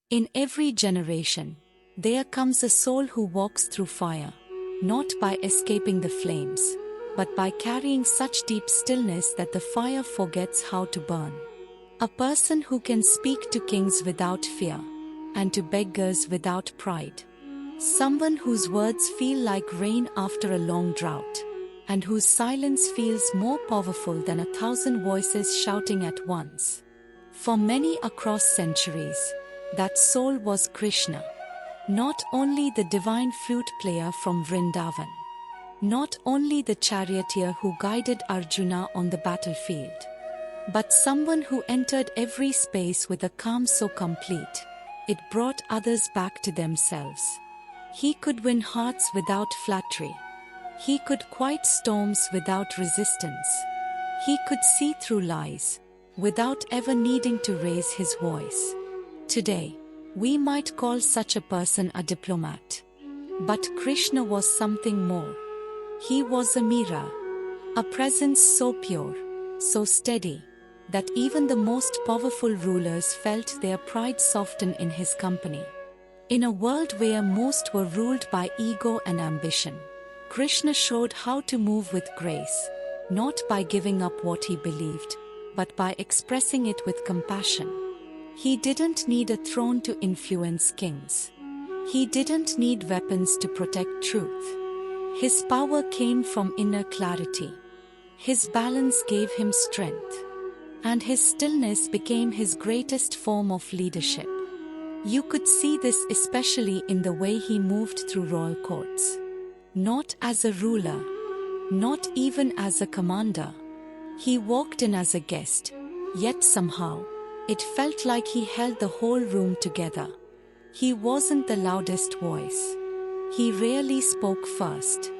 In every generation, there comes a soul who walks through fire, not by escaping the flames, but by carrying such deep stillness that the fire forgets how to burn. A person who can speak to kings without fear, and to beggars without pride. Someone whose words feel like rain after a long drought, and whose silence feels more powerful than 1,000 voices shouting at once. For many across centuries, that soul was Krishna. Not only the divine flute player from Vrindavan. Not only the charioteer who guided Arjuna on the battlefield. But someone who entered every space with a calm so complete, it brought others back to themselves. He could win hearts without flattery. He could quiet storms without resistance. He could see through lies, without ever needing to raise his voice. Today, we might call such a person a diplomat. But Krishna was something more. He was a mirror, a presence so pure, so steady, that even the most powerful rulers felt their pride soften in his company. In a world where most were ruled by ego and ambition, Krishna showed how to move with grace, not by giving up what he believed, but by expressing it with compassion. He didn't need a throne to influence kings. He didn't need weapons to protect truth. His power came from inner clarity. His balance gave him strength. And his stillness became his greatest form of leadership. You could see this especially in the way he moved through royal courts. Not as a ruler, not even as a commander. He walked in as a guest, yet somehow, it felt like he held the whole room together. He wasn't the loudest voice. He rarely spoke first.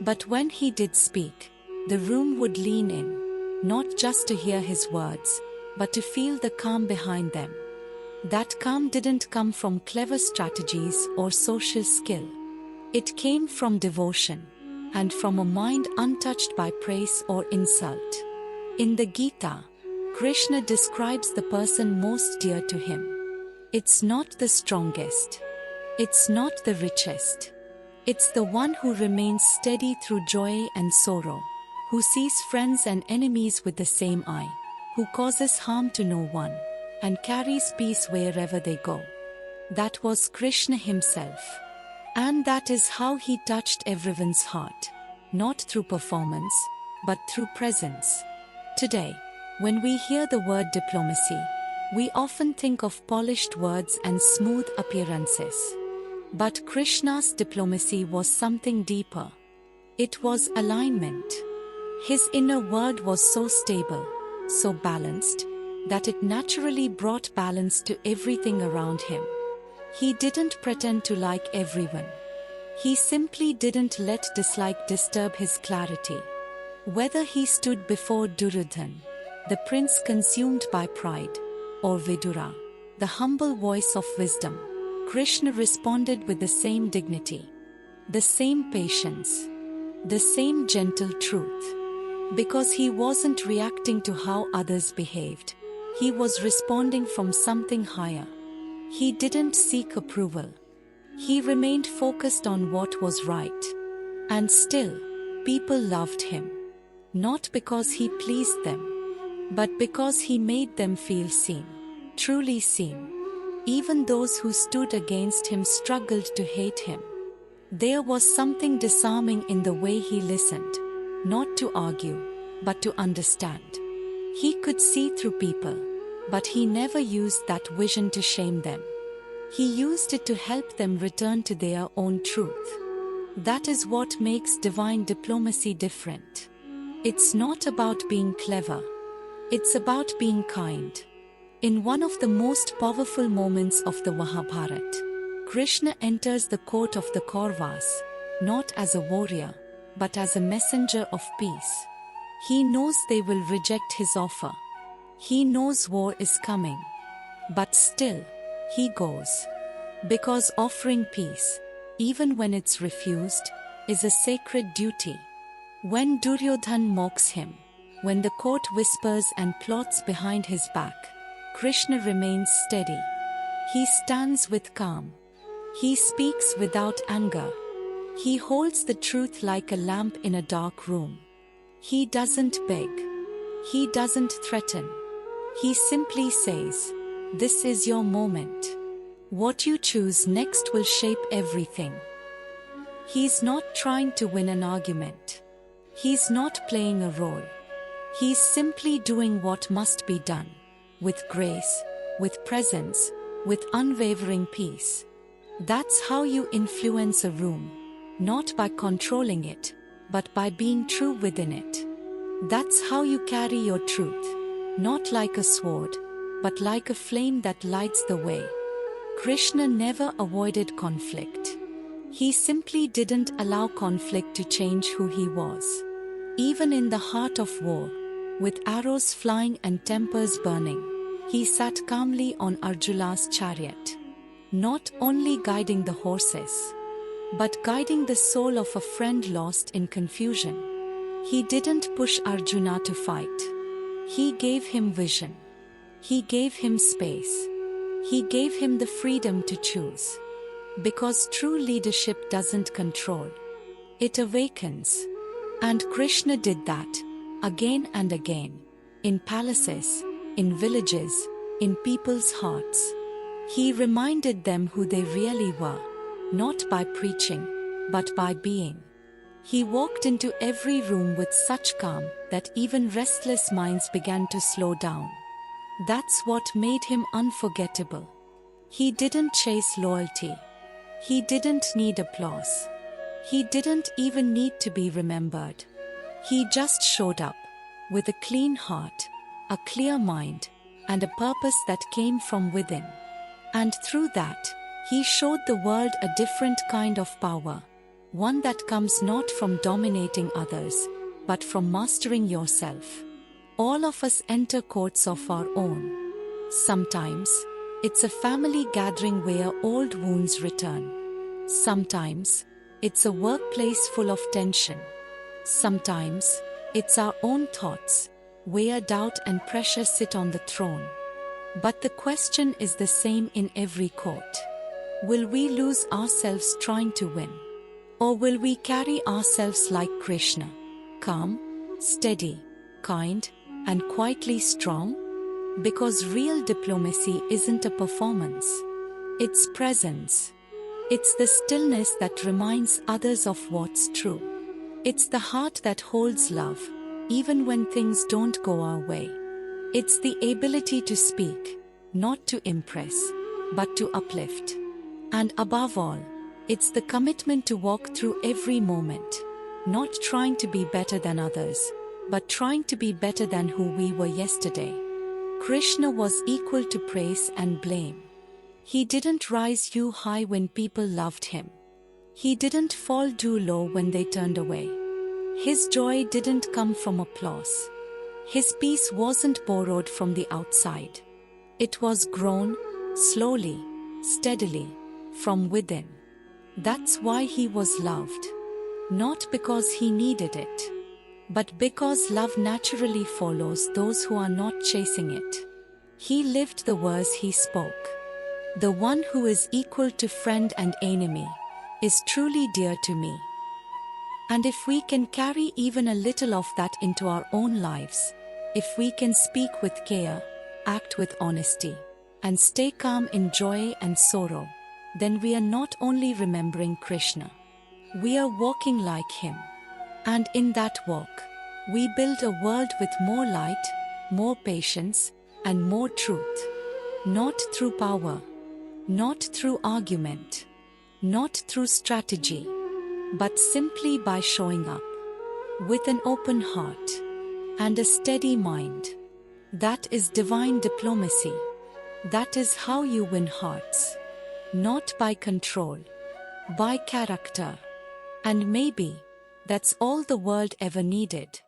But when he did speak, the room would lean in, not just to hear his words, but to feel the calm behind them. That calm didn't come from clever strategies or social skill. It came from devotion, and from a mind untouched by praise or insult. In the Gita, Krishna describes the person most dear to him. It's not the strongest. It's not the richest. It's the one who remains steady through joy and sorrow, who sees friends and enemies with the same eye, who causes harm to no one, and carries peace wherever they go. That was Krishna himself. And that is how he touched everyone's heart, not through performance, but through presence. Today, when we hear the word diplomacy, we often think of polished words and smooth appearances. But Krishna's diplomacy was something deeper. It was alignment. His inner world was so stable, so balanced, that it naturally brought balance to everything around him. He didn't pretend to like everyone. He simply didn't let dislike disturb his clarity. Whether he stood before Duryodhan, the prince consumed by pride, or Vidura, the humble voice of wisdom, Krishna responded with the same dignity, the same patience, the same gentle truth. Because he wasn't reacting to how others behaved, he was responding from something higher. He didn't seek approval. He remained focused on what was right. And still, people loved him. Not because he pleased them, but because he made them feel seen, truly seen. Even those who stood against him struggled to hate him. There was something disarming in the way he listened, not to argue, but to understand. He could see through people, but he never used that vision to shame them. He used it to help them return to their own truth. That is what makes divine diplomacy different. It's not about being clever. It's about being kind. In one of the most powerful moments of the Mahabharata, Krishna enters the court of the Kauravas, not as a warrior, but as a messenger of peace. He knows they will reject his offer. He knows war is coming. But still, he goes. Because offering peace, even when it's refused, is a sacred duty. When Duryodhan mocks him, when the court whispers and plots behind his back, Krishna remains steady. He stands with calm. He speaks without anger. He holds the truth like a lamp in a dark room. He doesn't beg. He doesn't threaten. He simply says, "This is your moment. What you choose next will shape everything." He's not trying to win an argument. He's not playing a role. He's simply doing what must be done, with grace, with presence, with unwavering peace. That's how you influence a room, not by controlling it, but by being true within it. That's how you carry your truth, not like a sword, but like a flame that lights the way. Krishna never avoided conflict. He simply didn't allow conflict to change who he was. Even in the heart of war, with arrows flying and tempers burning, he sat calmly on Arjuna's chariot, not only guiding the horses, but guiding the soul of a friend lost in confusion. He didn't push Arjuna to fight. He gave him vision. He gave him space. He gave him the freedom to choose. Because true leadership doesn't control. It awakens. And Krishna did that, again and again, in palaces, in villages, in people's hearts. He reminded them who they really were, not by preaching, but by being. He walked into every room with such calm that even restless minds began to slow down. That's what made him unforgettable. He didn't chase loyalty. He didn't need applause. He didn't even need to be remembered. He just showed up, with a clean heart, a clear mind, and a purpose that came from within. And through that, he showed the world a different kind of power, one that comes not from dominating others, but from mastering yourself. All of us enter courts of our own. Sometimes, it's a family gathering where old wounds return. Sometimes, it's a workplace full of tension. Sometimes, it's our own thoughts, where doubt and pressure sit on the throne. But the question is the same in every court. Will we lose ourselves trying to win? Or will we carry ourselves like Krishna, calm, steady, kind, and quietly strong? Because real diplomacy isn't a performance. It's presence. It's the stillness that reminds others of what's true. It's the heart that holds love, even when things don't go our way. It's the ability to speak, not to impress, but to uplift. And above all, it's the commitment to walk through every moment, not trying to be better than others, but trying to be better than who we were yesterday. Krishna was equal to praise and blame. He didn't rise too high when people loved him. He didn't fall too low when they turned away. His joy didn't come from applause. His peace wasn't borrowed from the outside. It was grown, slowly, steadily, from within. That's why he was loved. Not because he needed it, but because love naturally follows those who are not chasing it. He lived the words he spoke. The one who is equal to friend and enemy is truly dear to me. And if we can carry even a little of that into our own lives, if we can speak with care, act with honesty, and stay calm in joy and sorrow, then we are not only remembering Krishna, we are walking like him. And in that walk, we build a world with more light, more patience, and more truth. Not through power, not through argument, not through strategy, but simply by showing up with an open heart and a steady mind. That is divine diplomacy. That is how you win hearts. Not by control, by character. And maybe that's all the world ever needed.